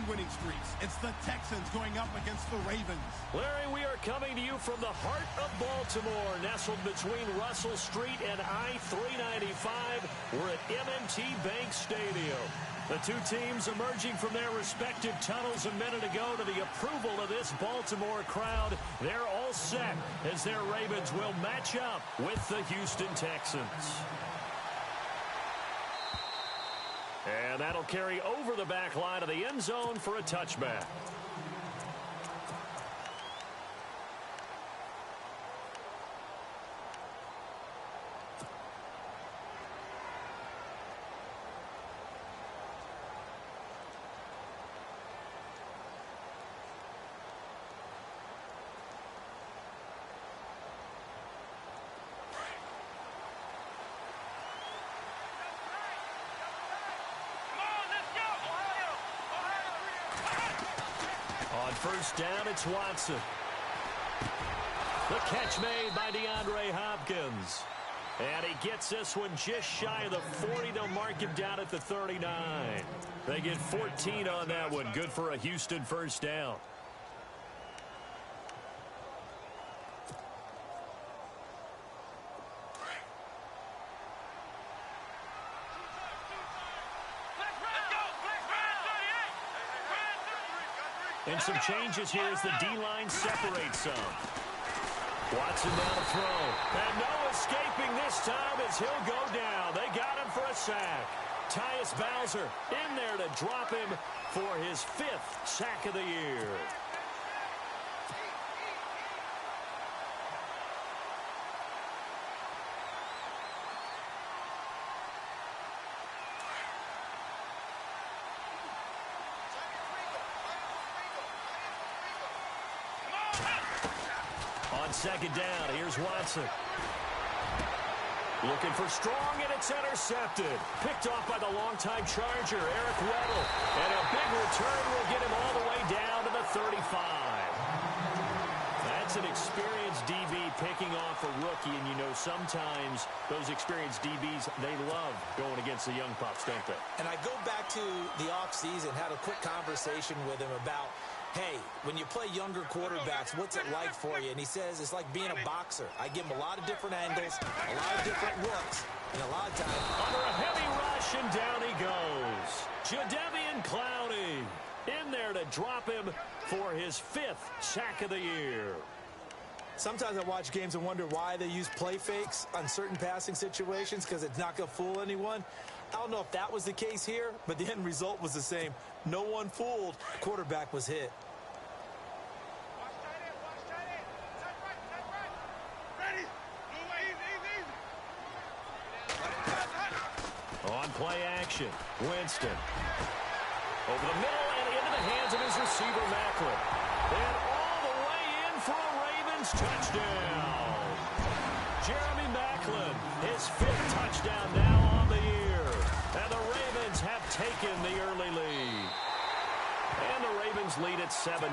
winning streaks. It's the Texans going up against the Ravens. Larry, we are coming to you from the heart of Baltimore, nestled between Russell Street and I-395. We're at M&T Bank Stadium. The two teams emerging from their respective tunnels a minute ago to the approval of this Baltimore crowd. They're all set as their Ravens will match up with the Houston Texans. And that'll carry over the back line of the end zone for a touchback. On first down, it's Watson. The catch made by DeAndre Hopkins. And he gets this one just shy of the 40. They'll mark him down at the 39. They get 14 on that one. Good for a Houston first down. And some changes here as the D-line separates some. Watson down to throw. And no escaping this time as he'll go down. They got him for a sack. Tyus Bowser in there to drop him for his 5th sack of the year. On second down, here's Watson. Looking for strong, and it's intercepted. Picked off by the longtime Charger, Eric Weddle. And a big return will get him all the way down to the 35. That's an experienced DB picking off a rookie, and you know sometimes those experienced DBs, they love going against the young pups, don't they? And I go back to the offseason, had a quick conversation with him about, hey, when you play younger quarterbacks, what's it like for you? And he says it's like being a boxer. I give him a lot of different angles, a lot of different looks, and a lot of times. Under a heavy rush, and down he goes. Jadeveon Clowney in there to drop him for his 5th sack of the year. Sometimes I watch games and wonder why they use play fakes on certain passing situations, because it's not going to fool anyone. I don't know if that was the case here, but the end result was the same. No one fooled. Quarterback was hit. On play action, Winston. Over the middle and into the hands of his receiver, Macklin. And all the way in for a Ravens touchdown. Jeremy Macklin, his 5th touchdown now on the year. And the Ravens have taken the early lead. And the Ravens lead at 7-0.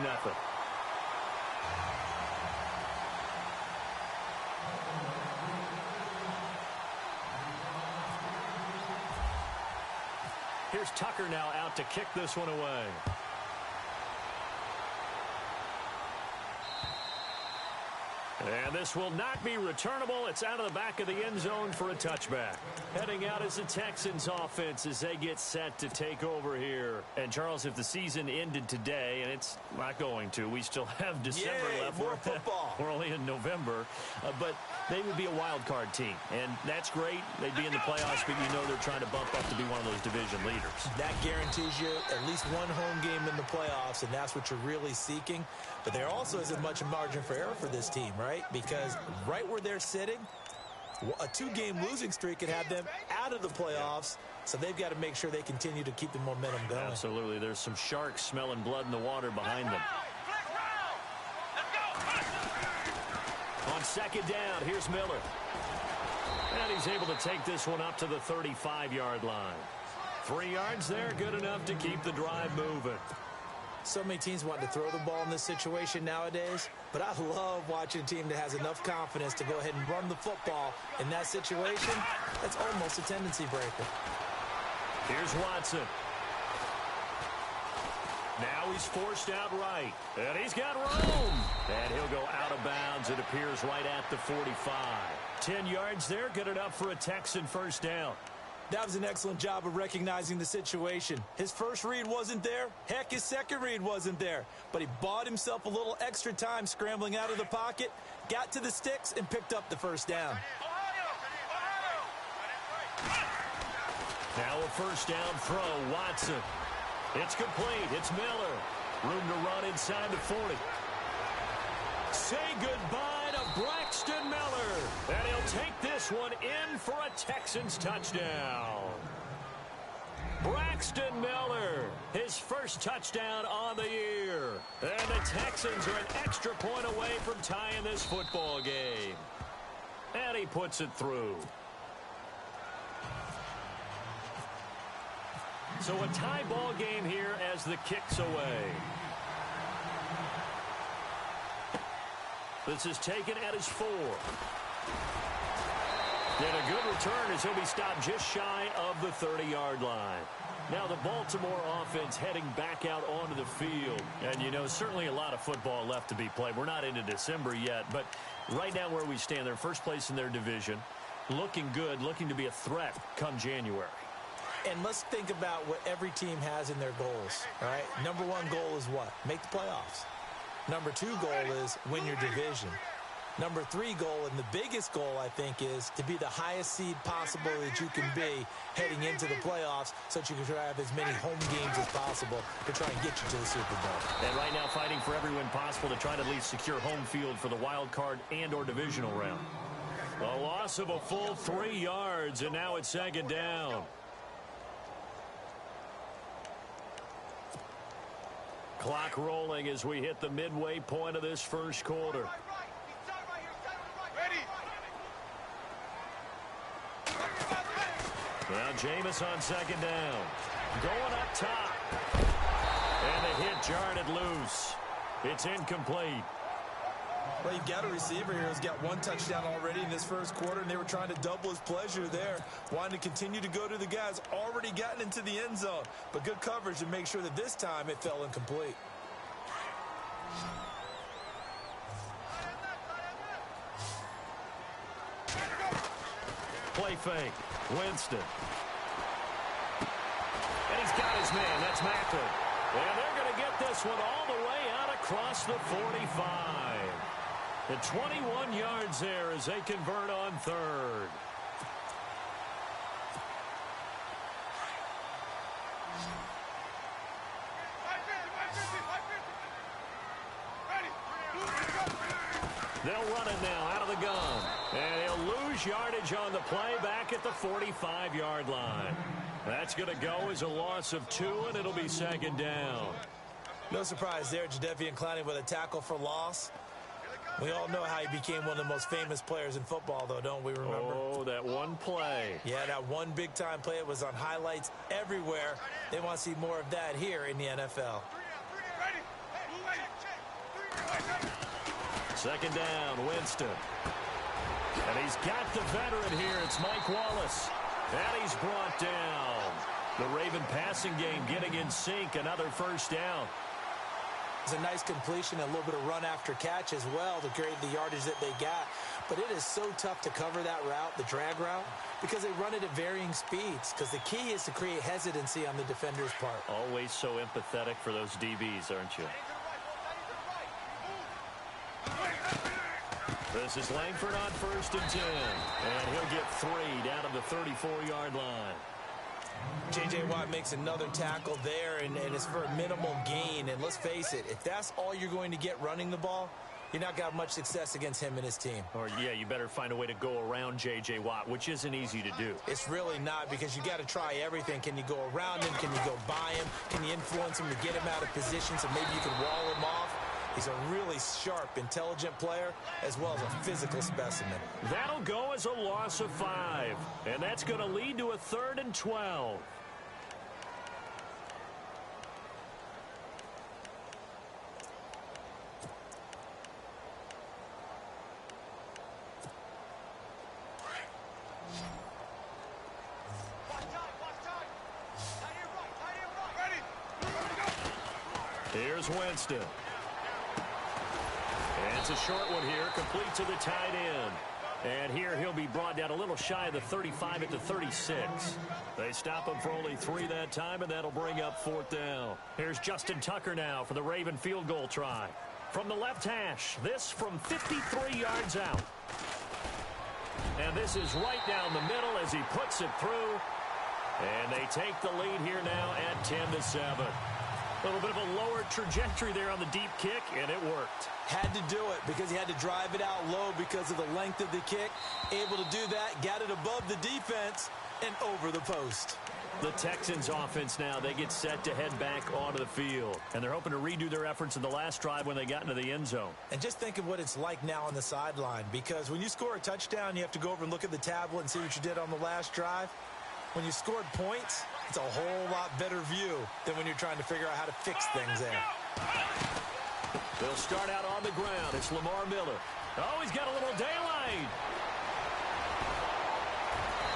Here's Tucker now out to kick this one away. And this will not be returnable. It's out of the back of the end zone for a touchback. Heading out is the Texans offense as they get set to take over here. And, Charles, if the season ended today, and it's not going to, we still have December left. More football. We're only in November. But they would be a wild card team. And that's great. They'd be in the playoffs, but you know they're trying to bump up to be one of those division leaders. That guarantees you at least one home game in the playoffs, and that's what you're really seeking. But there also isn't much margin for error for this team, right? Because right where they're sitting, a 2-game losing streak could have them out of the playoffs. So they've got to make sure they continue to keep the momentum going. Absolutely. There's some sharks smelling blood in the water behind them. On second down, here's Miller. And he's able to take this one up to the 35-yard line. 3 yards there, good enough to keep the drive moving. So many teams want to throw the ball in this situation nowadays, but I love watching a team that has enough confidence to go ahead and run the football in that situation. That's almost a tendency breaker. Here's Watson. Now he's forced out right. And he's got room. And he'll go out of bounds, it appears, right at the 45. 10 yards there, good enough for a Texan first down. That was an excellent job of recognizing the situation. His first read wasn't there. Heck, his second read wasn't there. But he bought himself a little extra time scrambling out of the pocket, got to the sticks, and picked up the first down. Now a first down throw, Watson. It's complete. It's Miller. Room to run inside the 40. Say goodbye to Braxton Miller. And he'll take this one in for a Texans touchdown. Braxton Miller, his first touchdown on the year. And the Texans are an extra point away from tying this football game. And he puts it through. So a tie ball game here as the kick's away. This is taken at his 4. And a good return as he'll be stopped just shy of the 30-yard line. Now the Baltimore offense heading back out onto the field. And, you know, certainly a lot of football left to be played. We're not into December yet, but right now where we stand, they're first place in their division. Looking good, looking to be a threat come January. And let's think about what every team has in their goals, all right? Number one goal is what? Make the playoffs. Number 2 goal is win your division. Number 3 goal, and the biggest goal, I think, is to be the highest seed possible that you can be heading into the playoffs so that you can have as many home games as possible to try and get you to the Super Bowl. And right now fighting for every win possible to try to at least secure home field for the wild card and or divisional round. A loss of a full 3 yards, and now it's second down. Clock rolling as we hit the midway point of this first quarter. Now Jameis on second down. Going up top. And the hit jarred it loose. It's incomplete. Well, you've got a receiver here who's got 1 touchdown already in this first quarter, and they were trying to double his pleasure there, wanting to continue to go to the guys already gotten into the end zone. But good coverage to make sure that this time it fell incomplete. Play fake. Winston. And he's got his man. That's Macklin. And they're going to get this one all the way out across the 45. The 21 yards there as they convert on third. They'll run it now out of the gun. And he'll lose yardage on the play back at the 45-yard line. That's going to go as a loss of 2, and it'll be second down. No surprise there, Jadeveon Clowney with a tackle for loss. We all know how he became one of the most famous players in football, though, don't we remember? Oh, that one play. Yeah, that one big-time play. It was on highlights everywhere. They want to see more of that here in the NFL. Second down, Winston. And he's got the veteran here. It's Mike Wallace. And he's brought down. The Raven passing game getting in sync. Another first down. It's a nice completion, a little bit of run after catch as well to create the yardage that they got. But it is so tough to cover that route, the drag route, because they run it at varying speeds. Because the key is to create hesitancy on the defender's part. Always so empathetic for those DBs, aren't you? This is Langford on first and 10. And he'll get 3 down to the 34-yard line. J.J. Watt makes another tackle there, and it's for a minimal gain. And let's face it, if that's all you're going to get running the ball, you're not going to have much success against him and his team. Or, yeah, you better find a way to go around J.J. Watt, which isn't easy to do. It's really not, because you got to try everything. Can you go around him? Can you go by him? Can you influence him to get him out of position so maybe you can wall him off? He's a really sharp, intelligent player, as well as a physical specimen. That'll go as a loss of 5. And that's going to lead to a 3rd and 12. Here's Winston. And it's a short one here, complete to the tight end. And here he'll be brought down a little shy of the 35 at the 36. They stop him for only 3 that time, and that'll bring up 4th down. Here's Justin Tucker now for the Raven field goal try. From the left hash, this from 53 yards out. And this is right down the middle as he puts it through. And they take the lead here now at 10-7. A little bit of a lower trajectory there on the deep kick, and it worked. Had to do it because he had to drive it out low because of the length of the kick. Able to do that, got it above the defense, and over the post. The Texans offense now, they get set to head back onto the field. And they're hoping to redo their efforts in the last drive when they got into the end zone. And just think of what it's like now on the sideline, because when you score a touchdown, you have to go over and look at the tablet and see what you did on the last drive. When you scored points, it's a whole lot better view than when you're trying to figure out how to fix things there. They'll start out on the ground. It's Lamar Miller. Oh, he's got a little daylight.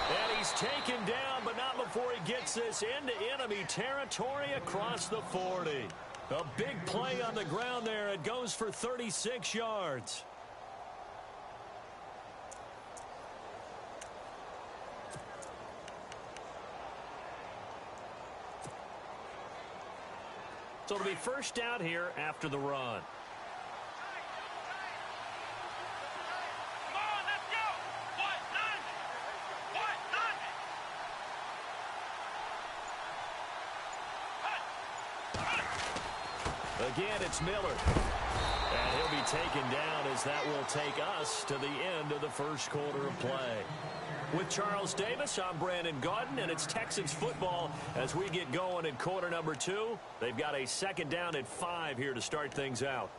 And he's taken down, but not before he gets this into enemy territory across the 40. A big play on the ground there. It goes for 36 yards. So it'll be first down here after the run. Again, it's Miller. And he'll be taken down as that will take us to the end of the first quarter of play. With Charles Davis, I'm Brandon Gaudin, and it's Texans football as we get going in quarter number 2. They've got a second down at 5 here to start things out.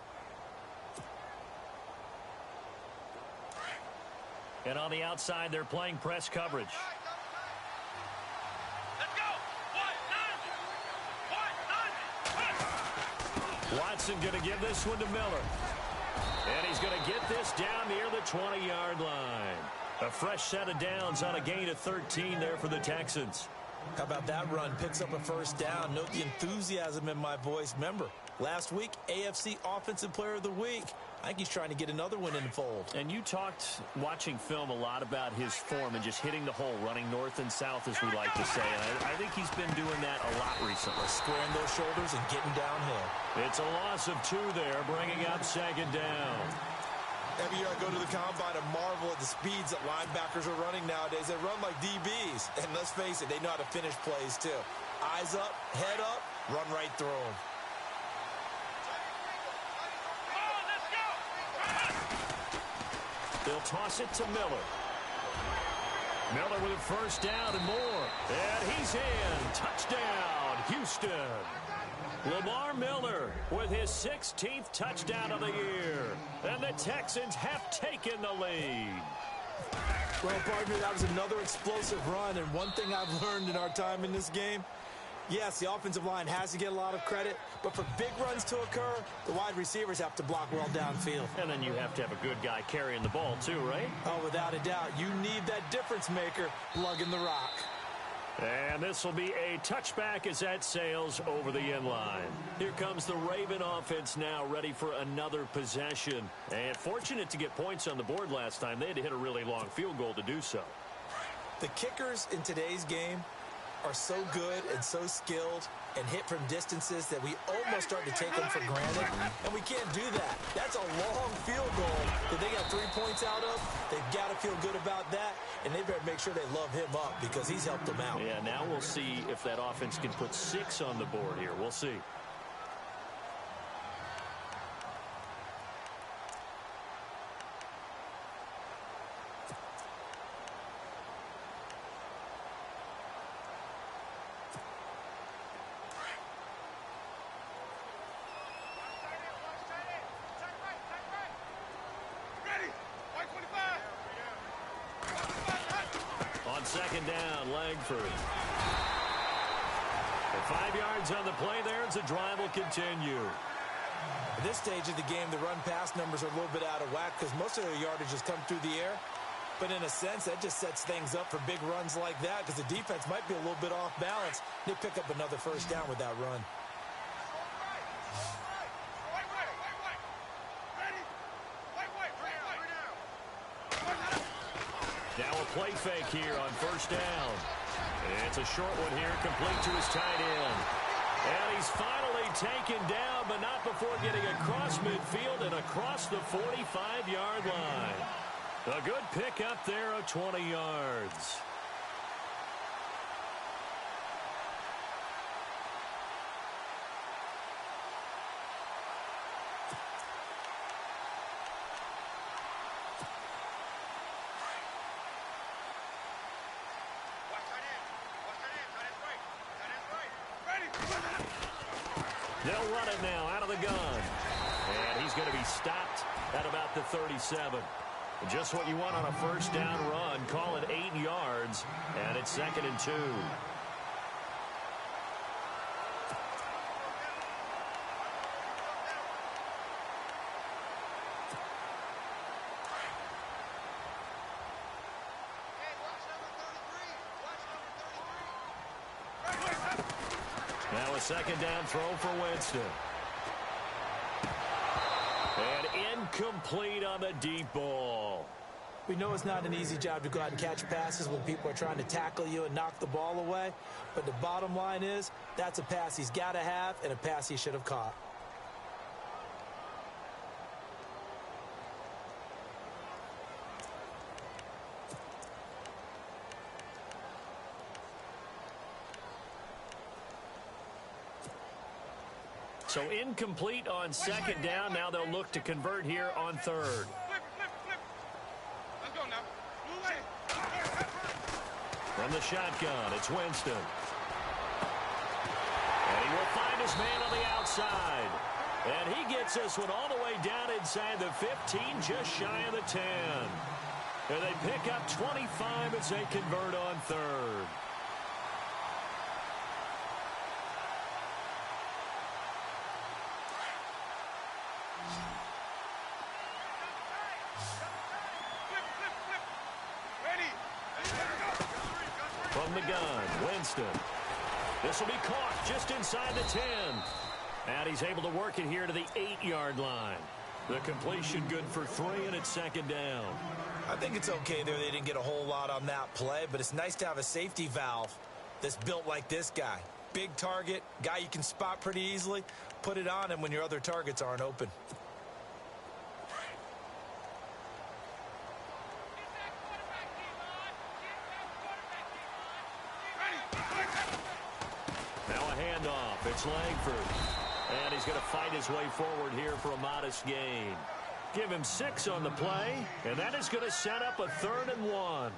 And on the outside, they're playing press coverage. Watson going to give this one to Miller. And he's going to get this down near the 20-yard line. A fresh set of downs on a gain of 13 there for the Texans. How about that run? Picks up a first down. Note the enthusiasm in my voice. Remember, last week, AFC Offensive Player of the Week. I think he's trying to get another one in the fold. And you talked, watching film, a lot about his form and just hitting the hole, running north and south, as we like to say. And I think he's been doing that a lot recently. Squaring those shoulders and getting downhill. It's a loss of 2 there, bringing up second down. Every year I go to the combine and marvel at the speeds that linebackers are running nowadays. They run like DBs. And let's face it, they know how to finish plays too. Eyes up, head up, run right through them. They'll toss it to Miller. Miller with a first down and more. And he's in. Touchdown, Houston. Lamar Miller with his 16th touchdown of the year. And the Texans have taken the lead. Well, partner, that was another explosive run. And one thing I've learned in our time in this game, yes, the offensive line has to get a lot of credit, but for big runs to occur, the wide receivers have to block well downfield. And then you have to have a good guy carrying the ball too, right? Oh, without a doubt. You need that difference maker lugging the rock. And this will be a touchback as that sails over the end line. Here comes the Raven offense now, ready for another possession. And fortunate to get points on the board last time. They had to hit a really long field goal to do so. The kickers in today's game are so good and so skilled and hit from distances that we almost start to take them for granted, and we can't do that. That's a long field goal that they got 3 points out of. They've got to feel good about that, and they better make sure they love him up because he's helped them out. Yeah, now we'll see if that offense can put 6 on the board here. We'll see. Second down, Langford. And 5 yards on the play there as the drive will continue. At this stage of the game, the run-pass numbers are a little bit out of whack because most of their yardage has come through the air. But in a sense, that just sets things up for big runs like that because the defense might be a little bit off balance. They pick up another first down with that run. Now a play fake here on first down. It's a short one here, complete to his tight end. And he's finally taken down, but not before getting across midfield and across the 45-yard line. A good pickup there of 20 yards. They'll run it now out of the gun. And he's going to be stopped at about the 37. Just what you want on a first down run. Call it 8 yards. And it's 2nd and 2. Now a 2nd down throw for Winston. And incomplete on the deep ball. We know it's not an easy job to go out and catch passes when people are trying to tackle you and knock the ball away. But the bottom line is, that's a pass he's got to have and a pass he should have caught. So incomplete on 2nd down. Now they'll look to convert here on 3rd. Let's go now. From the shotgun, it's Winston. And he will find his man on the outside. And he gets this one all the way down inside the 15, just shy of the 10. And they pick up 25 as they convert on 3rd. From the gun, Winston. This will be caught just inside the 10. And he's able to work it here to the 8-yard line. The completion good for 3, and it's 2nd down. I think it's okay there. They didn't get a whole lot on that play, but it's nice to have a safety valve that's built like this guy. Big target, guy you can spot pretty easily. Put it on him when your other targets aren't open. It's Langford. And he's going to fight his way forward here for a modest gain. Give him 6 on the play, and that is going to set up a 3rd and 1.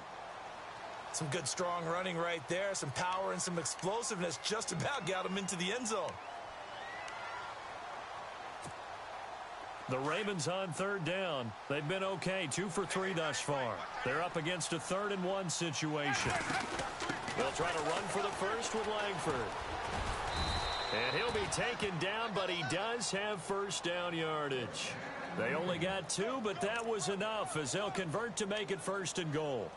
Some good strong running right there. Some power and some explosiveness just about got him into the end zone. The Ravens on 3rd down. They've been okay, 2 for 3 thus far. They're up against a 3rd and 1 situation. They'll try to run for the first with Langford. And he'll be taken down, but he does have first down yardage. They only got 2, but that was enough as they'll convert to make it 1st and goal.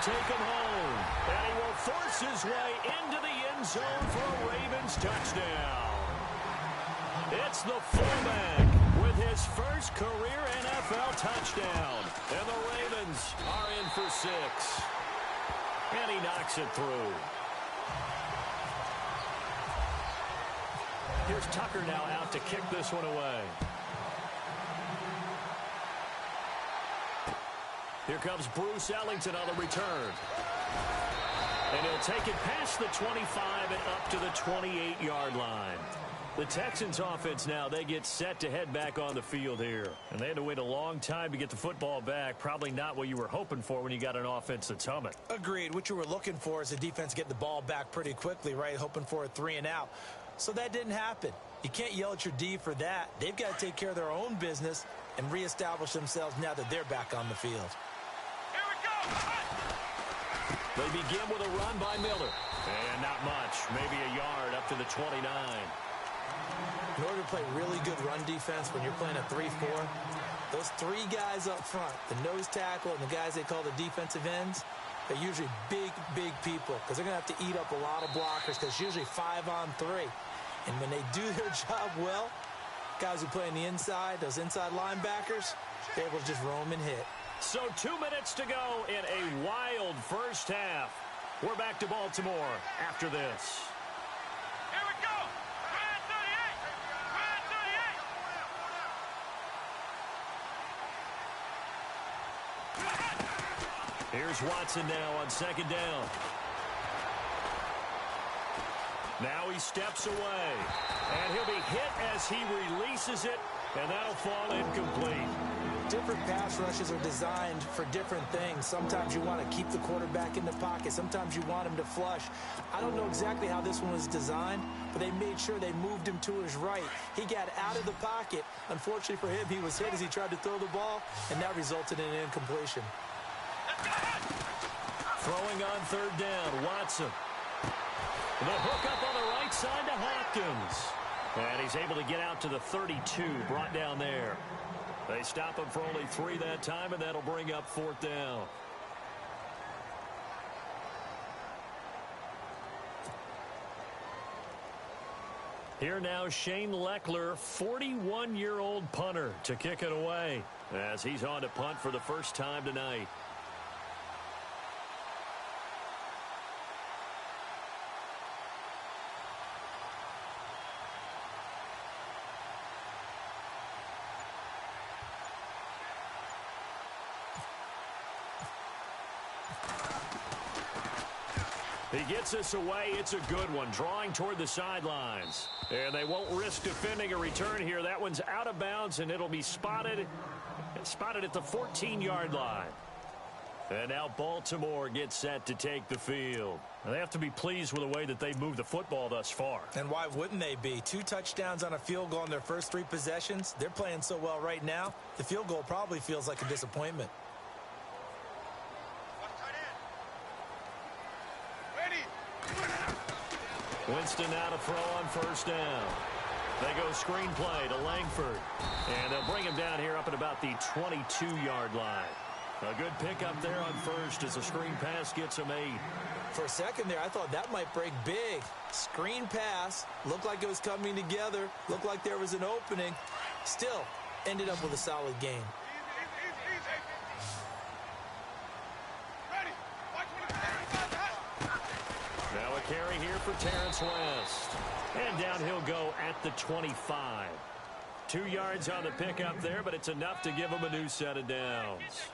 Take him home. And he will force his way into the end zone for a Ravens touchdown. It's the fullback with his first career NFL touchdown. And the Ravens are in for 6. And he knocks it through. Here's Tucker now out to kick this one away. Here comes Bruce Ellington on the return. And he'll take it past the 25 and up to the 28-yard line. The Texans offense now, they get set to head back on the field here. And they had to wait a long time to get the football back. Probably not what you were hoping for when you got an offense that's humming. Agreed. What you were looking for is the defense getting the ball back pretty quickly, right? Hoping for a 3 and out. So that didn't happen. You can't yell at your D for that. They've got to take care of their own business and reestablish themselves now that they're back on the field. They begin with a run by Miller. And not much, maybe a yard up to the 29. In order to play really good run defense when you're playing a 3-4, those three guys up front, the nose tackle and the guys they call the defensive ends, they're usually big, big people because they're going to have to eat up a lot of blockers because it's usually 5-on-3. And when they do their job well, guys who play on the inside, those inside linebackers, they're able to just roam and hit. So 2 minutes to go in a wild first half. We're back to Baltimore after this. Here we go. Red 38. Here's Watson now on second down. Now he steps away. And he'll be hit as he releases it, and that'll fall incomplete. Different pass rushes are designed for different things. Sometimes you want to keep the quarterback in the pocket. Sometimes you want him to flush. I don't know exactly how this one was designed, but they made sure they moved him to his right. He got out of the pocket. Unfortunately for him, he was hit as he tried to throw the ball, and that resulted in an incompletion. Throwing on third down, Watson. The hook up on the right side to Hopkins. And he's able to get out to the 32, brought down there. They stop him for only 3 that time, and that'll bring up fourth down. Here now, Shane Leckler, 41-year-old punter, to kick it away as he's on to punt for the first time tonight. He gets us away. It's a good one, drawing toward the sidelines. And they won't risk defending a return here. That one's out of bounds, and it'll be spotted at the 14-yard line. And now Baltimore gets set to take the field. They have to be pleased with the way that they've moved the football thus far. And why wouldn't they be? 2 touchdowns on a field goal in their first 3 possessions. They're playing so well right now, the field goal probably feels like a disappointment. Winston now to throw on first down. They go screen play to Langford. And they'll bring him down here up at about the 22-yard line. A good pickup there on first as the screen pass gets him 8. For a second there, I thought that might break big. Screen pass, looked like it was coming together, looked like there was an opening. Still, ended up with a solid gain. Now a carry here for Terrence West. And down he'll go at the 25. 2 yards on the pickup there, but it's enough to give him a new set of downs.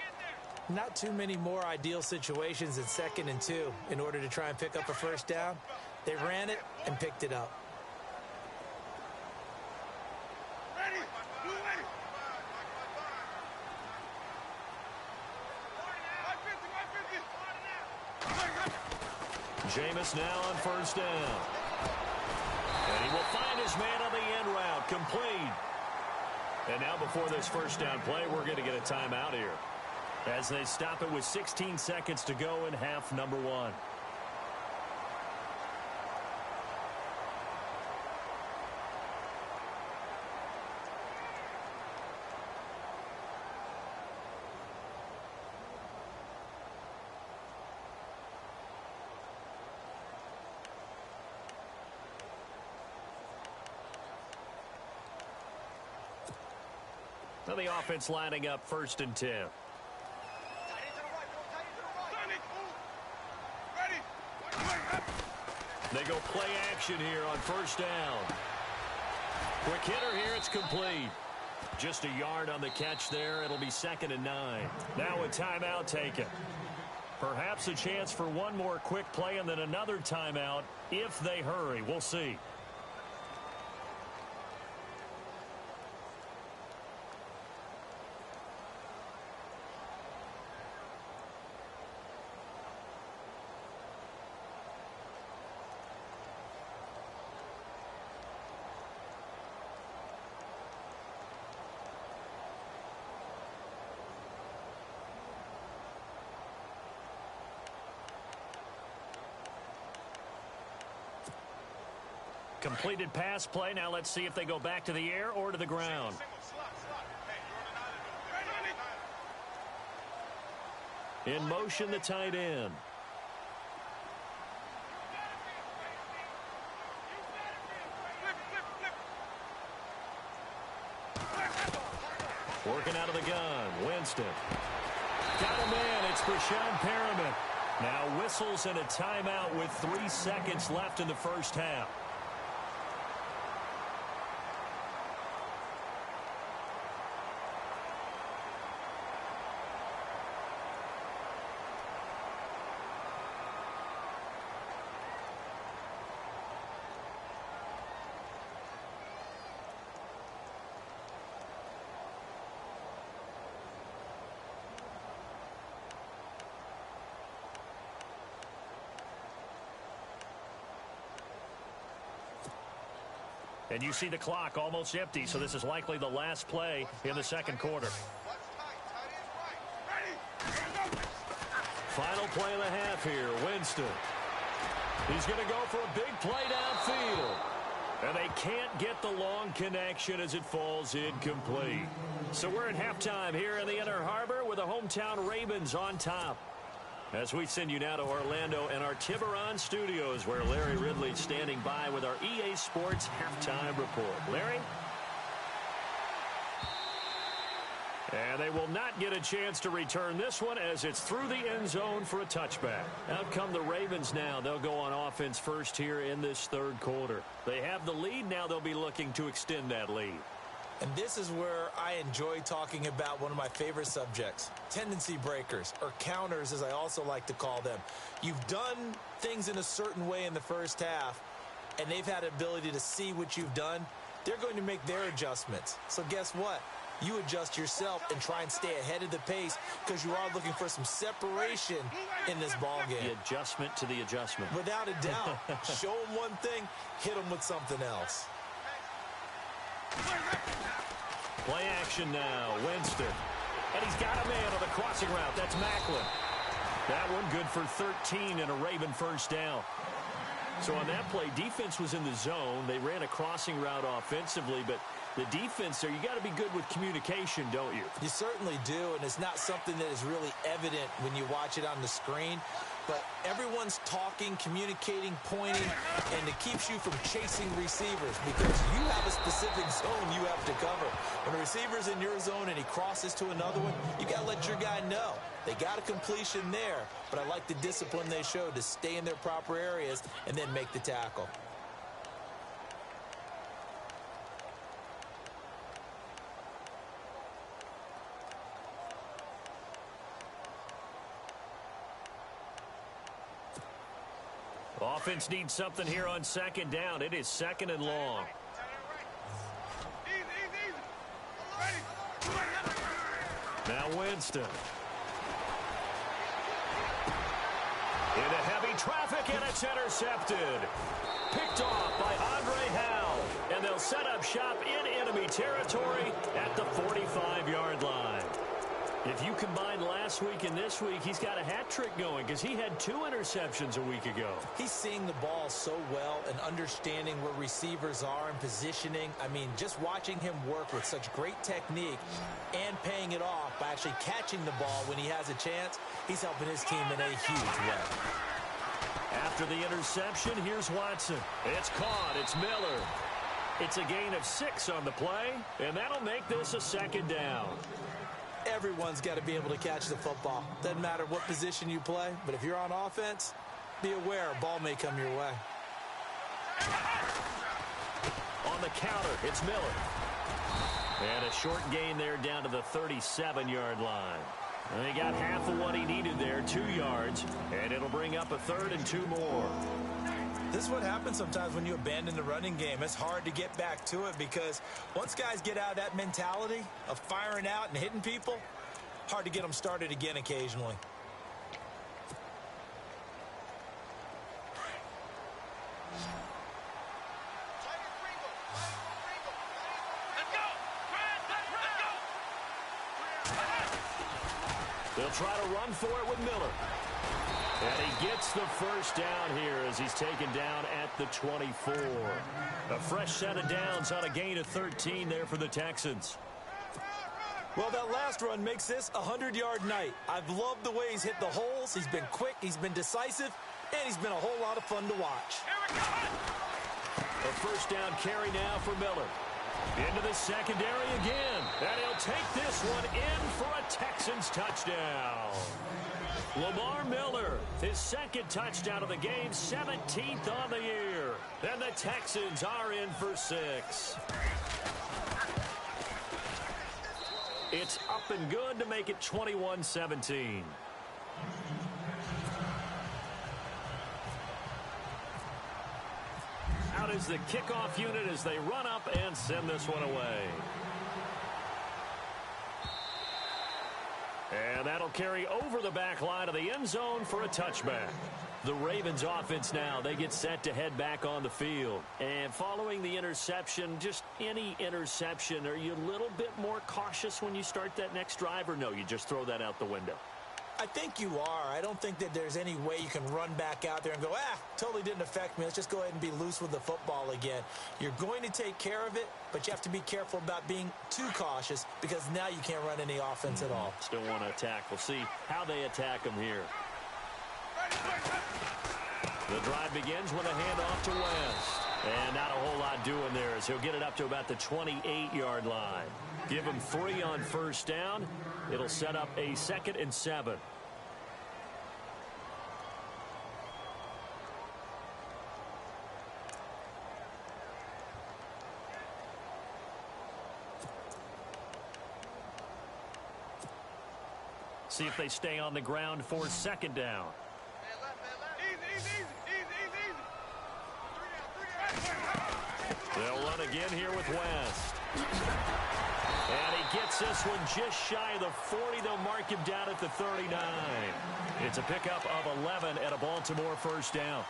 Not too many more ideal situations at 2nd and 2 in order to try and pick up a first down. They ran it and picked it up. Jameis now on first down. And he will find his man on the end route, complete. And now before this first down play, we're going to get a timeout here as they stop it with 16 seconds to go in half number 1. Now the offense lining up 1st and 10. They go play action here on first down. Quick hitter here, it's complete. Just a yard on the catch there. It'll be 2nd and 9. Now a timeout taken. Perhaps a chance for one more quick play and then another timeout if they hurry. We'll see. Completed pass play. Now let's see if they go back to the air or to the ground. In motion, the tight end. Working out of the gun. Winston. Got him in. It's Brashad Perriman. Now whistles and a timeout with 3 seconds left in the first half. And you see the clock almost empty, so this is likely the last play in the second quarter. Final play of the half here, Winston. He's going to go for a big play downfield. And they can't get the long connection as it falls incomplete. So we're at halftime here in the Inner Harbor with the hometown Ravens on top. As we send you now to Orlando and our Tiburon studios, where Larry Ridley's standing by with our EA Sports halftime report. Larry? And they will not get a chance to return this one as it's through the end zone for a touchback. Out come the Ravens now. They'll go on offense first here in this third quarter. They have the lead. Now they'll be looking to extend that lead. And this is where I enjoy talking about one of my favorite subjects, tendency breakers, or counters as I also like to call them. You've done things in a certain way in the first half, and they've had the ability to see what you've done. They're going to make their adjustments. So guess what? You adjust yourself and try and stay ahead of the pace because you are looking for some separation in this ball game. The adjustment to the adjustment. Without a doubt. Show them one thing, hit them with something else. Play action now, Winston. And he's got a man on the crossing route. That's Macklin. That one good for 13 and a Raven first down. So on that play, defense was in the zone. They ran a crossing route offensively, but the defense there, you got to be good with communication, don't you? You certainly do, and it's not something that is really evident when you watch it on the screen. But everyone's talking, communicating, pointing, and it keeps you from chasing receivers because you have a specific zone you have to cover. When a receiver's in your zone and he crosses to another one, you got to let your guy know. They got a completion there, but I like the discipline they showed to stay in their proper areas and then make the tackle. Offense needs something here on second down. It is second and long. Now Winston. Into heavy traffic, and it's intercepted. Picked off by Andre Howell. And they'll set up shop in enemy territory at the 45-yard line. If you combine last week and this week, he's got a hat trick going because he had 2 interceptions a week ago. He's seeing the ball so well and understanding where receivers are and positioning. I mean, just watching him work with such great technique and paying it off by actually catching the ball when he has a chance, he's helping his team in a huge way. After the interception, here's Watson. It's caught. It's Miller. It's a gain of 6 on the play, and that'll make this a second down. Everyone's got to be able to catch the football. Doesn't matter what position you play, but if you're on offense, be aware a ball may come your way. On the counter, it's Miller. And a short gain there down to the 37-yard line. And he got half of what he needed there, 2 yards, and it'll bring up a 3rd and 2 more. This is what happens sometimes when you abandon the running game. It's hard to get back to it because once guys get out of that mentality of firing out and hitting people, hard to get them started again occasionally. They'll try to run for it with Miller. And he gets the first down here as he's taken down at the 24. A fresh set of downs on a gain of 13 there for the Texans. Well, that last run makes this a 100-yard night. I've loved the way he's hit the holes. He's been quick, he's been decisive, and he's been a whole lot of fun to watch. A first down carry now for Miller. Into the secondary again. And he'll take this one in for a Texans touchdown. Lamar Miller, his second touchdown of the game, 17th on the year. And the Texans are in for 6. It's up and good to make it 21-17. Out is the kickoff unit as they run up and send this one away. And that'll carry over the back line of the end zone for a touchback. The Ravens offense now, they get set to head back on the field. And following the interception, just any interception, are you a little bit more cautious when you start that next drive, or no, you just throw that out the window? I think you are. I don't think that there's any way you can run back out there and go, totally didn't affect me. Let's just go ahead and be loose with the football again. You're going to take care of it, but you have to be careful about being too cautious because now you can't run any offense at all. Still want to attack. We'll see how they attack them here. The drive begins with a handoff to West. And not a whole lot doing there as he'll get it up to about the 28-yard line. Give him 3 on first down. It'll set up a 2nd and 7. See if they stay on the ground for 2nd down. They'll run again here with West. And he gets this one just shy of the 40. They'll mark him down at the 39. It's a pickup of 11 and a Baltimore first down.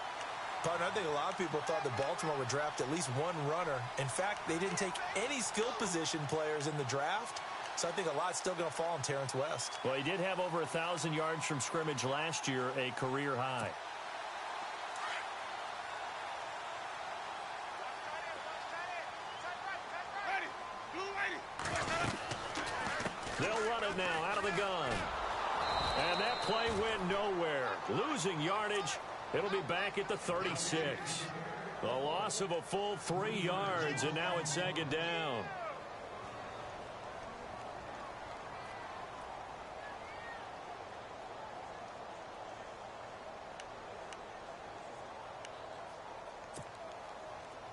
Partner, I think a lot of people thought that Baltimore would draft at least one runner. In fact, they didn't take any skill position players in the draft. So I think a lot's still going to fall on Terrence West. Well, he did have over 1,000 yards from scrimmage last year, a career high. They'll run it now out of the gun. And that play went nowhere. Losing yardage. It'll be back at the 36. The loss of a full 3 yards, and now it's 2nd down.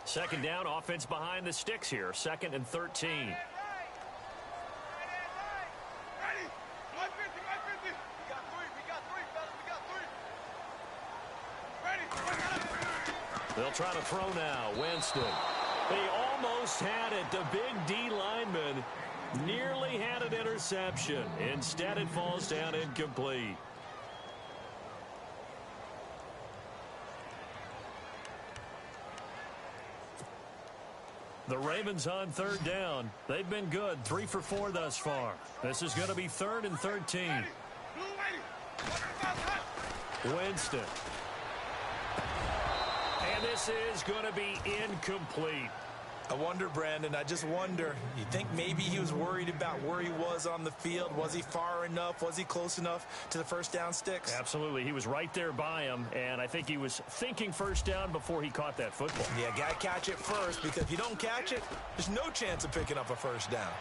Second down, offense behind the sticks here. 2nd and 13. They'll try to throw now. Winston. They almost had it. The big D lineman nearly had an interception. Instead, it falls down incomplete. The Ravens on 3rd down. They've been good. 3 for 4 thus far. This is going to be 3rd and 13. Winston. And this is going to be incomplete. I wonder, Brandon, I just wonder. You think maybe he was worried about where he was on the field? Was he far enough? Was he close enough to the first down sticks? Absolutely. He was right there by him, and I think he was thinking first down before he caught that football. Yeah, got to catch it first, because if you don't catch it, there's no chance of picking up a first down.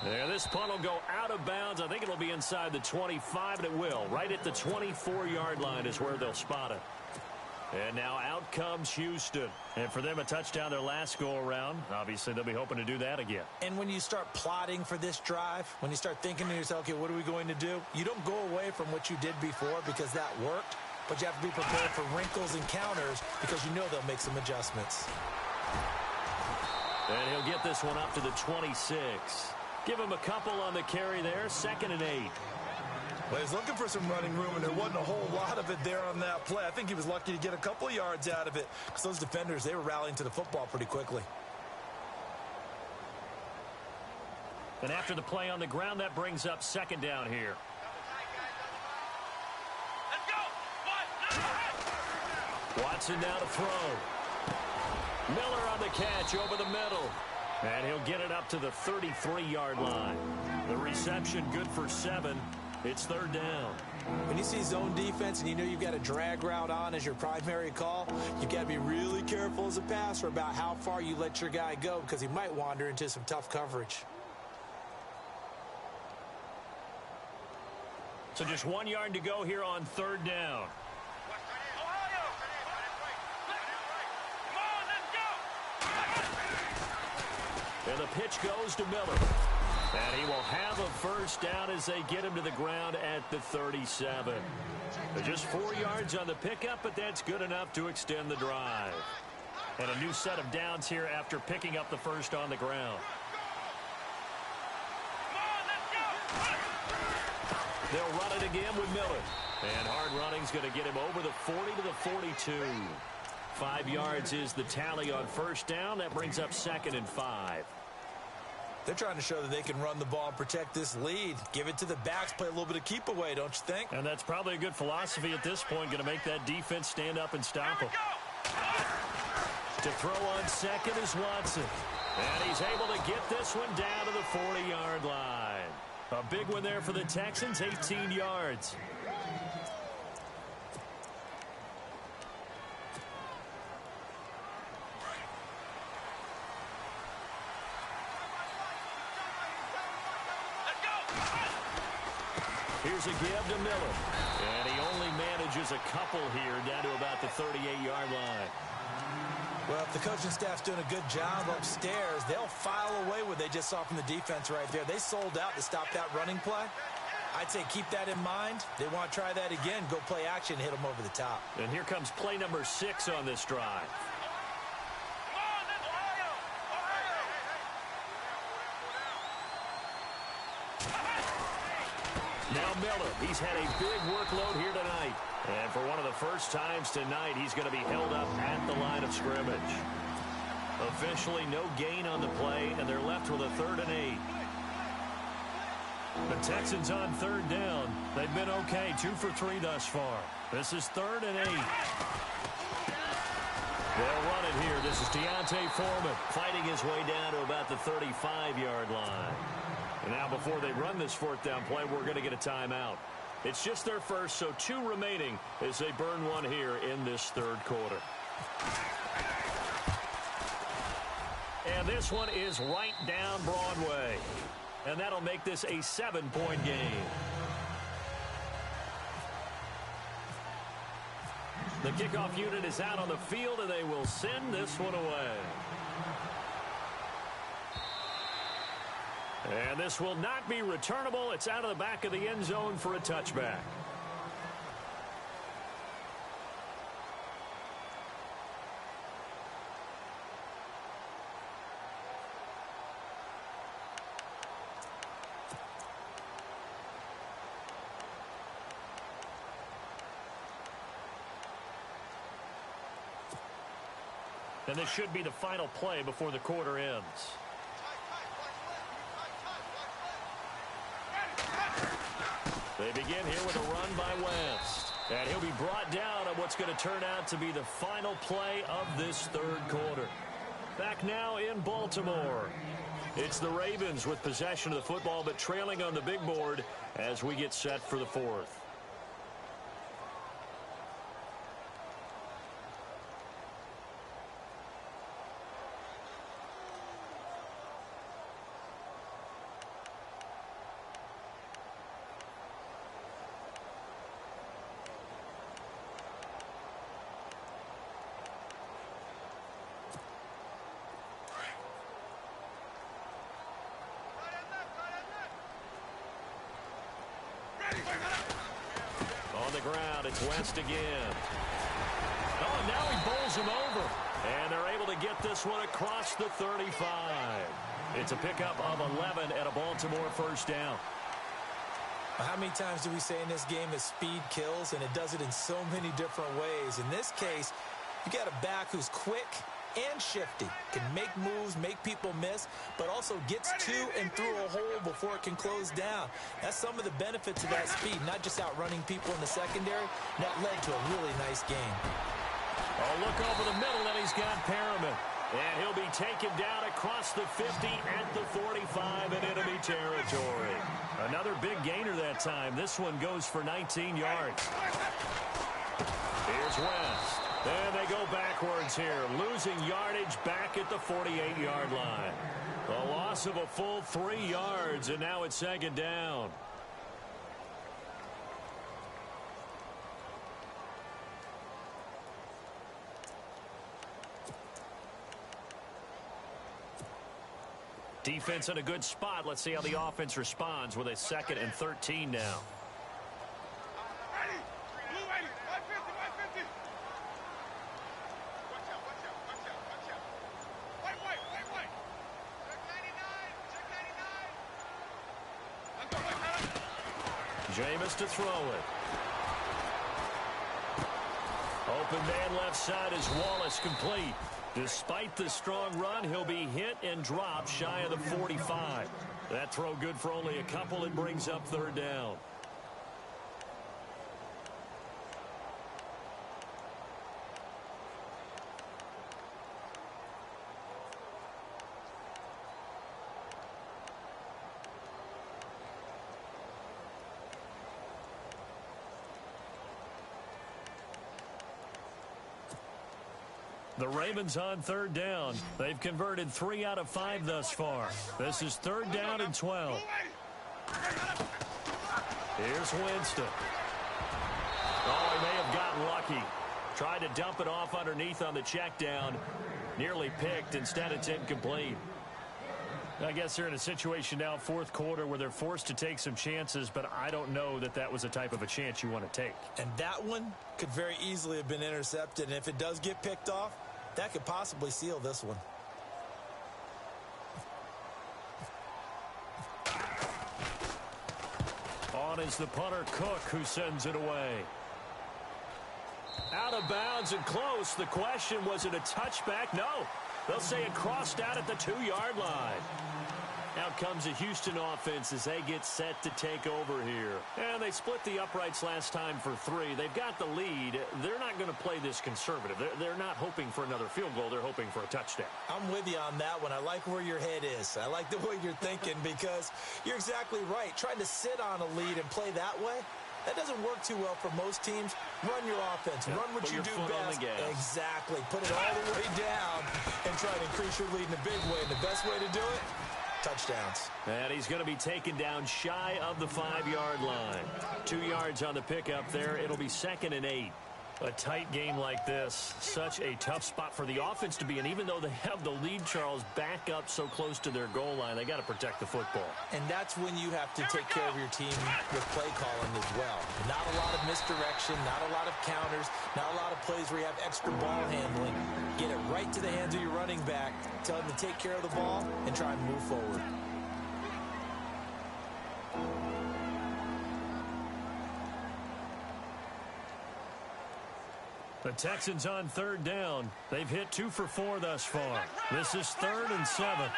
There, this punt will go out of bounds. I think it'll be inside the 25, and it will. Right at the 24-yard line is where they'll spot it. And now out comes Houston. And for them, a touchdown their last go-around. Obviously, they'll be hoping to do that again. And when you start plotting for this drive, when you start thinking to yourself, okay, what are we going to do? You don't go away from what you did before because that worked. But you have to be prepared for wrinkles and counters because you know they'll make some adjustments. And he'll get this one up to the 26. Give him a couple on the carry there. 2nd and 8. Well, he's looking for some running room, and there wasn't a whole lot of it there on that play. I think he was lucky to get a couple of yards out of it because those defenders, they were rallying to the football pretty quickly. And after the play on the ground, that brings up 2nd down here. Let's go. 1, Watson now to throw. Miller on the catch over the middle. And he'll get it up to the 33-yard line. The reception good for 7. It's 3rd down. When you see zone defense and you know you've got a drag route on as your primary call, you've got to be really careful as a passer about how far you let your guy go because he might wander into some tough coverage. So just 1 yard to go here on 3rd down. And the pitch goes to Miller. And he will have a first down as they get him to the ground at the 37. Just 4 yards on the pickup, but that's good enough to extend the drive. And a new set of downs here after picking up the first on the ground. They'll run it again with Miller. And hard running's going to get him over the 40 to the 42. 5 yards is the tally on first down. That brings up 2nd and 5. They're trying to show that they can run the ball and protect this lead. Give it to the backs, play a little bit of keep away, don't you think? And that's probably a good philosophy at this point, going to make that defense stand up and stop them. To throw on 2nd is Watson. And he's able to get this one down to the 40-yard line. A big one there for the Texans, 18 yards. Here's a give to Miller. And he only manages a couple here down to about the 38-yard line. Well, if the coaching staff's doing a good job upstairs, they'll file away what they just saw from the defense right there. They sold out to stop that running play. I'd say keep that in mind. They want to try that again, go play action, hit them over the top. And here comes play number 6 on this drive. Now Miller, he's had a big workload here tonight. And for one of the first times tonight, he's going to be held up at the line of scrimmage. Officially no gain on the play, and they're left with a 3rd and 8. The Texans on 3rd down. They've been okay, 2 for 3 thus far. This is 3rd and 8. They'll run it here. This is Deontay Foreman fighting his way down to about the 35-yard line. And now before they run this 4th down play, we're going to get a timeout. It's just their first, so 2 remaining as they burn one here in this 3rd quarter. And this one is right down Broadway. And that'll make this a 7-point game. The kickoff unit is out on the field, and they will send this one away. And this will not be returnable. It's out of the back of the end zone for a touchback. And this should be the final play before the quarter ends. They begin here with a run by West. And he'll be brought down on what's going to turn out to be the final play of this 3rd quarter. Back now in Baltimore. It's the Ravens with possession of the football, but trailing on the big board as we get set for the 4th. On the ground, it's West again. Oh, now he bowls him over. And they're able to get this one across the 35. It's a pickup of 11 at a Baltimore first down. How many times do we say in this game that speed kills, and it does it in so many different ways? In this case, you got a back who's quick and shifty, can make moves, make people miss, but also gets to and through a hole before it can close down. That's some of the benefits of that speed, not just outrunning people in the secondary. That led to a really nice game. Oh, look over the middle, and he's got Perriman. And he'll be taken down across the 50 at the 45 in enemy territory. Another big gainer that time. This one goes for 19 yards. Here's West. And they go backwards here, losing yardage back at the 48-yard line. A loss of a full 3 yards, and now it's second down. Defense in a good spot. Let's see how the offense responds with a 2nd and 13 now. Ready. Blue 80. 550, 550. Watch out, watch out, watch out, watch out. White. Check 99, check 99. Jameis to throw it. Open man left side is Wallace, complete. Despite the strong run, he'll be hit and dropped shy of the 45. That throw good for only a couple. It brings up 3rd down. The Ravens on 3rd down. They've converted 3 out of 5 thus far. This is 3rd down and 12. Here's Winston. Oh, he may have gotten lucky. Tried to dump it off underneath on the check down. Nearly picked. Instead, it's incomplete. I guess they're in a situation now, 4th quarter, where they're forced to take some chances, but I don't know that that was the type of a chance you want to take. And that one could very easily have been intercepted, and if it does get picked off, that could possibly seal this one. On is the punter, Cook, who sends it away. Out of bounds and close. The question, was it a touchback? No. They'll say it crossed out at the 2-yard line. Out comes the Houston offense as they get set to take over here. And they split the uprights last time for 3. They've got the lead. They're not going to play this conservative. They're not hoping for another field goal. They're hoping for a touchdown. I'm with you on that one. I like where your head is. I like the way you're thinking because you're exactly right. Trying to sit on a lead and play that way, that doesn't work too well for most teams. Run your offense. Yep. Run what Put you your do foot on best. the gas. Exactly. Put it all the way down and try to increase your lead in a big way. And the best way to do it, touchdowns. And he's going to be taken down shy of the 5-yard line. 2 yards on the pickup there. It'll be 2nd and 8. A tight game like this, such a tough spot for the offense to be in. Even though they have the lead, Charles, back up so close to their goal line, they got to protect the football. And that's when you have to take care of your team with play calling as well. Not a lot of misdirection, not a lot of counters, not a lot of plays where you have extra ball handling. Get it right to the hands of your running back. Tell him to take care of the ball and try and move forward. The Texans on 3rd down. They've hit 2 for 4 thus far. This is 3rd and 7.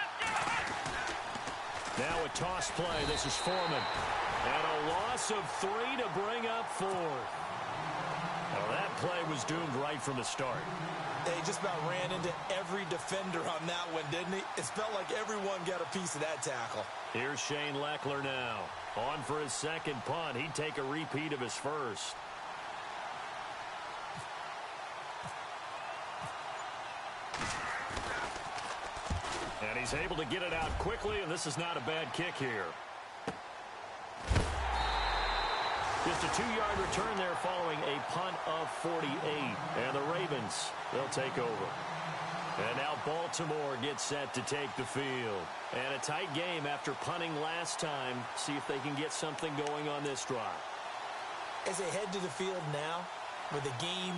Now a toss play. This is Foreman. And a loss of 3 to bring up 4. Now that play was doomed right from the start. They just about ran into every defender on that one, didn't he? It felt like everyone got a piece of that tackle. Here's Shane Leckler now. On for his 2nd punt. He'd take a repeat of his first. And he's able to get it out quickly, and this is not a bad kick here. Just a 2-yard return there following a punt of 48. And the Ravens, they'll take over. And now Baltimore gets set to take the field. And a tight game after punting last time. See if they can get something going on this drive. As they head to the field now, with the game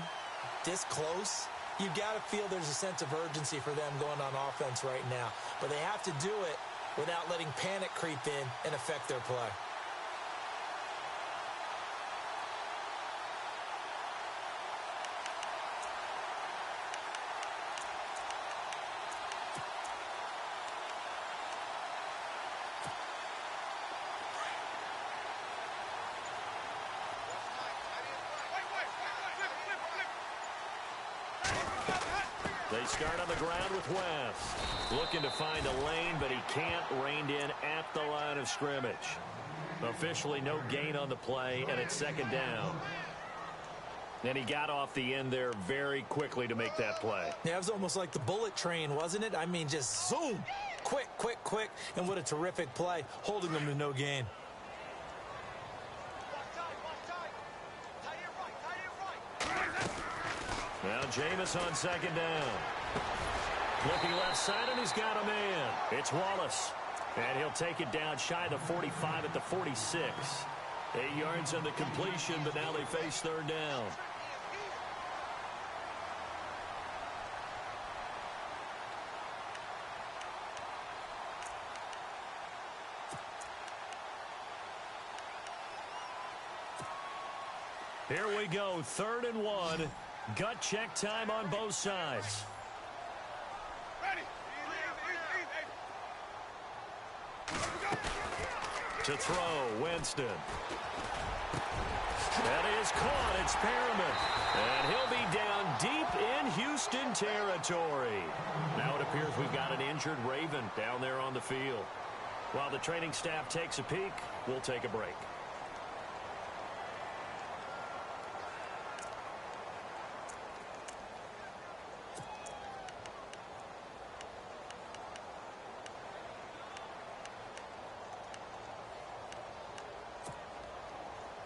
this close, you got to feel there's a sense of urgency for them going on offense right now. But they have to do it without letting panic creep in and affect their play. They start on the ground with West. Looking to find a lane, but he can't. Reined in at the line of scrimmage. Officially no gain on the play, and it's second down. And he got off the end there very quickly to make that play. Yeah, it was almost like the bullet train, wasn't it? I mean, just zoom. Quick, quick, quick. And what a terrific play, holding them to no gain. Now Jameis on second down. Looking left side, and he's got a man. It's Wallace. And he'll take it down shy of the 45 at the 46. 8 yards on the completion, but now they face third down. Here we go, 3rd and 1. Gut check time on both sides. To throw, Winston. That is caught. It's Perriman. And he'll be down deep in Houston territory. Now it appears we've got an injured Raven down there on the field. While the training staff takes a peek, we'll take a break.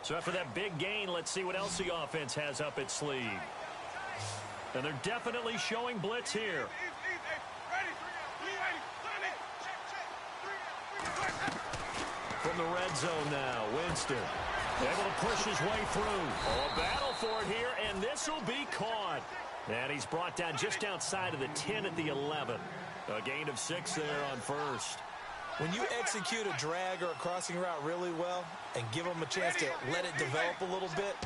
So after that big gain, let's see what else the offense has up its sleeve. And they're definitely showing blitz here. From the red zone now, Winston able to push his way through. Oh, a battle for it here, and this will be caught. And he's brought down just outside of the 10 at the 11. A gain of 6 there on first. When you execute a drag or a crossing route really well and give them a chance to let it develop a little bit,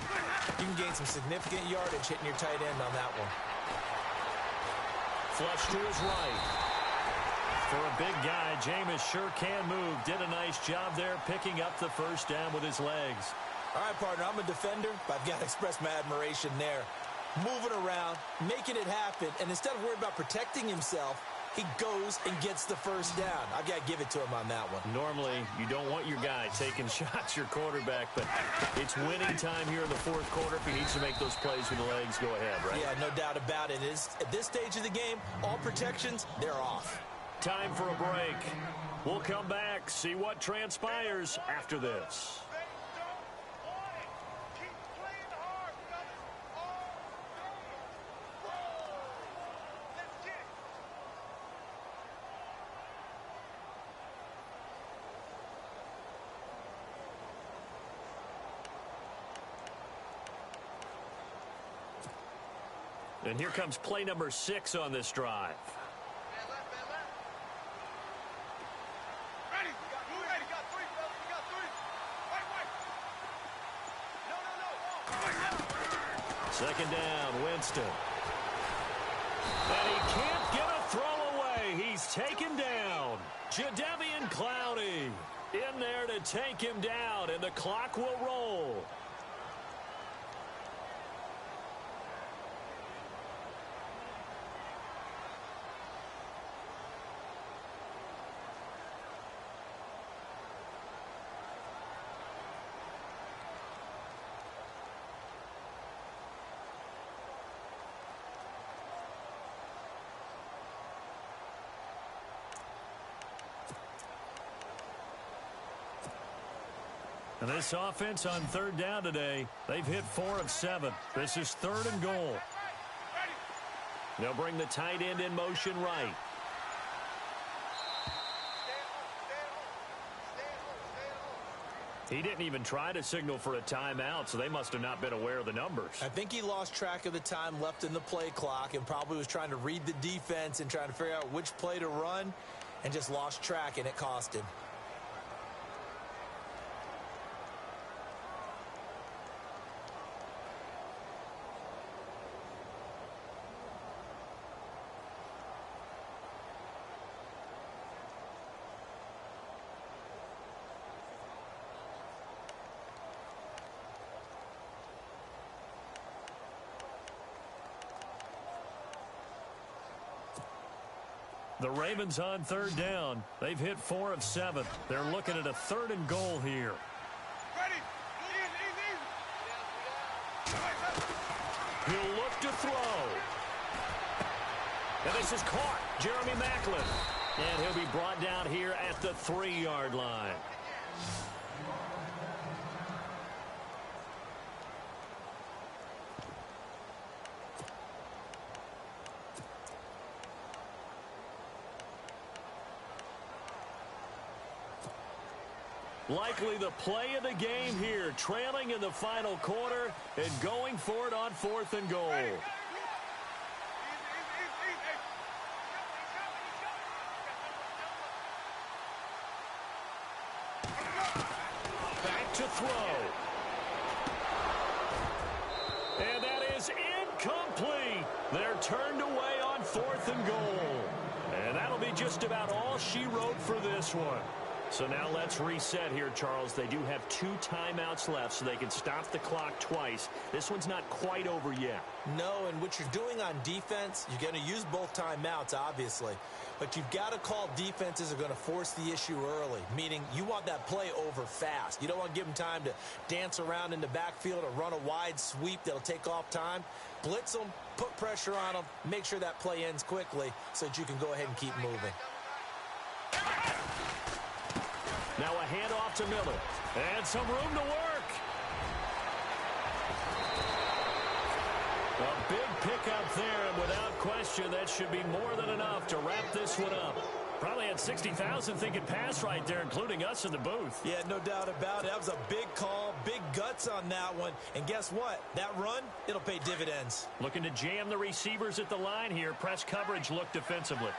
you can gain some significant yardage hitting your tight end on that one. Flush to his right. For a big guy, Jameis sure can move. Did a nice job there picking up the first down with his legs. All right, partner, I'm a defender, but I've got to express my admiration there. Moving around, making it happen, and instead of worrying about protecting himself, he goes and gets the first down. I've got to give it to him on that one. Normally, you don't want your guy taking shots, your quarterback, but it's winning time here in the fourth quarter. If he needs to make those plays with the legs, go ahead, right? Yeah, no doubt about it. At this stage of the game, all protections, they're off. Time for a break. We'll come back, see what transpires after this. And here comes play number 6 on this drive. Second down, Winston. And he can't get a throw away. He's taken down. Jadeveon Clowney in there to take him down, and the clock will roll. And this offense on third down today, they've hit 4 of 7. This is 3rd and goal. They'll bring the tight end in motion right. He didn't even try to signal for a timeout, so they must have not been aware of the numbers. I think he lost track of the time left in the play clock and probably was trying to read the defense and trying to figure out which play to run and just lost track, and it cost him. The Ravens on third down. They've hit 4 of 7. They're looking at a 3rd and goal here. Ready? Easy. He'll look to throw. And this is caught. Jeremy Maclin. And he'll be brought down here at the 3-yard line. Likely the play of the game here, trailing in the final quarter and going for it on 4th and goal. Back to throw. And that is incomplete. They're turned away on 4th and goal. And that'll be just about all she wrote for this one. So now let's reset here, Charles. They do have 2 timeouts left, so they can stop the clock twice. This one's not quite over yet. No, and what you're doing on defense, you're going to use both timeouts, obviously. But you've got to call defenses that are going to force the issue early, meaning you want that play over fast. You don't want to give them time to dance around in the backfield or run a wide sweep that'll take off time. Blitz them, put pressure on them, make sure that play ends quickly so that you can go ahead and keep moving. Now a handoff to Miller. And some room to work. A big pickup there, and without question, that should be more than enough to wrap this one up. Probably had 60,000 thinking pass right there, including us in the booth. Yeah, no doubt about it. That was a big call, big guts on that one. And guess what? That run, it'll pay dividends. Looking to jam the receivers at the line here. Press coverage look defensively.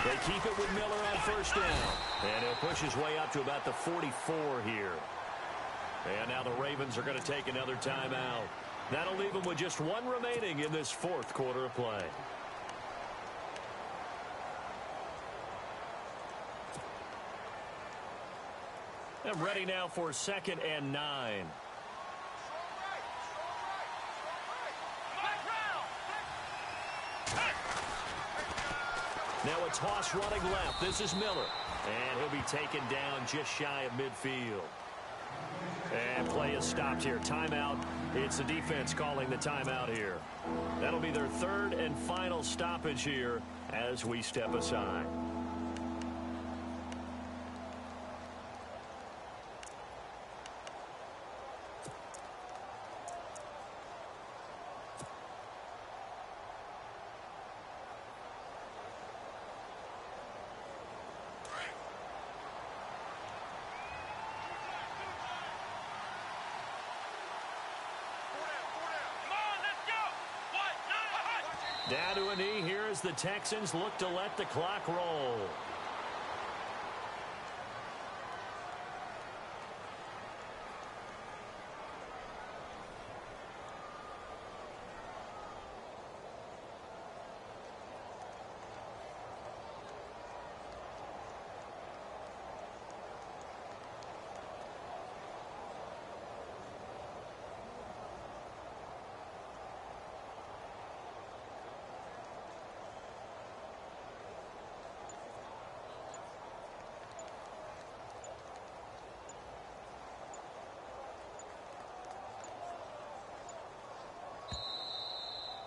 They keep it with Miller on 1st down. And he'll push his way up to about the 44 here. And now the Ravens are going to take another timeout. That'll leave them with just 1 remaining in this 4th quarter of play. And ready now for 2nd and 9. Now a toss running left. This is Miller. And he'll be taken down just shy of midfield. And play is stopped here. Timeout. It's the defense calling the timeout here. That'll be their 3rd and final stoppage here as we step aside. Down to a knee here as the Texans look to let the clock roll.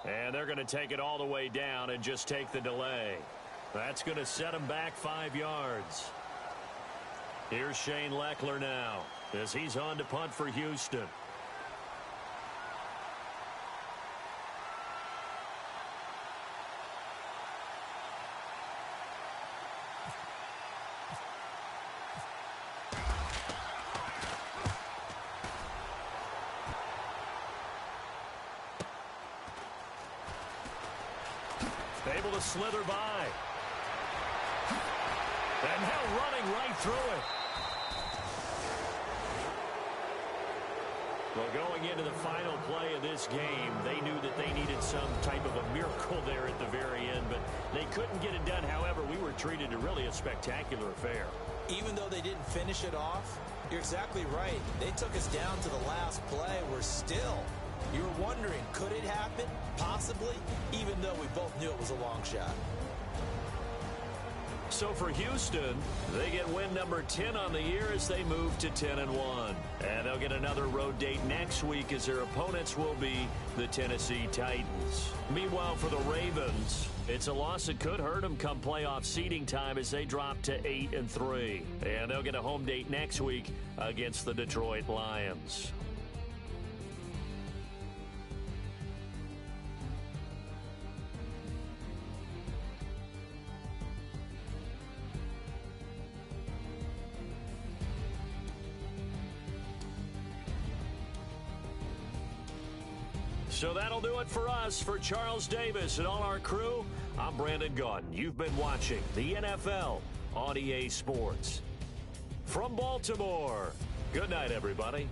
And they're going to take it all the way down and just take the delay. That's going to set them back 5 yards. Here's Shane Leckler now as he's on to punt for Houston. Able to slither by. And now running right through it. Well, going into the final play of this game, they knew that they needed some type of a miracle there at the very end, but they couldn't get it done. However, we were treated to really a spectacular affair. Even though they didn't finish it off, you're exactly right. They took us down to the last play. We're still, you were wondering, could it happen? Possibly. possibly, even though we both knew it was a long shot. So for Houston, they get win number 10 on the year as they move to 10-1. And they'll get another road date next week as their opponents will be the Tennessee Titans. Meanwhile, for the Ravens, it's a loss that could hurt them come playoff seeding time as they drop to 8-3. And they'll get a home date next week against the Detroit Lions. So that'll do it for us. For Charles Davis and all our crew, I'm Brandon Gaudin. You've been watching the NFL on EA Sports. From Baltimore, good night, everybody.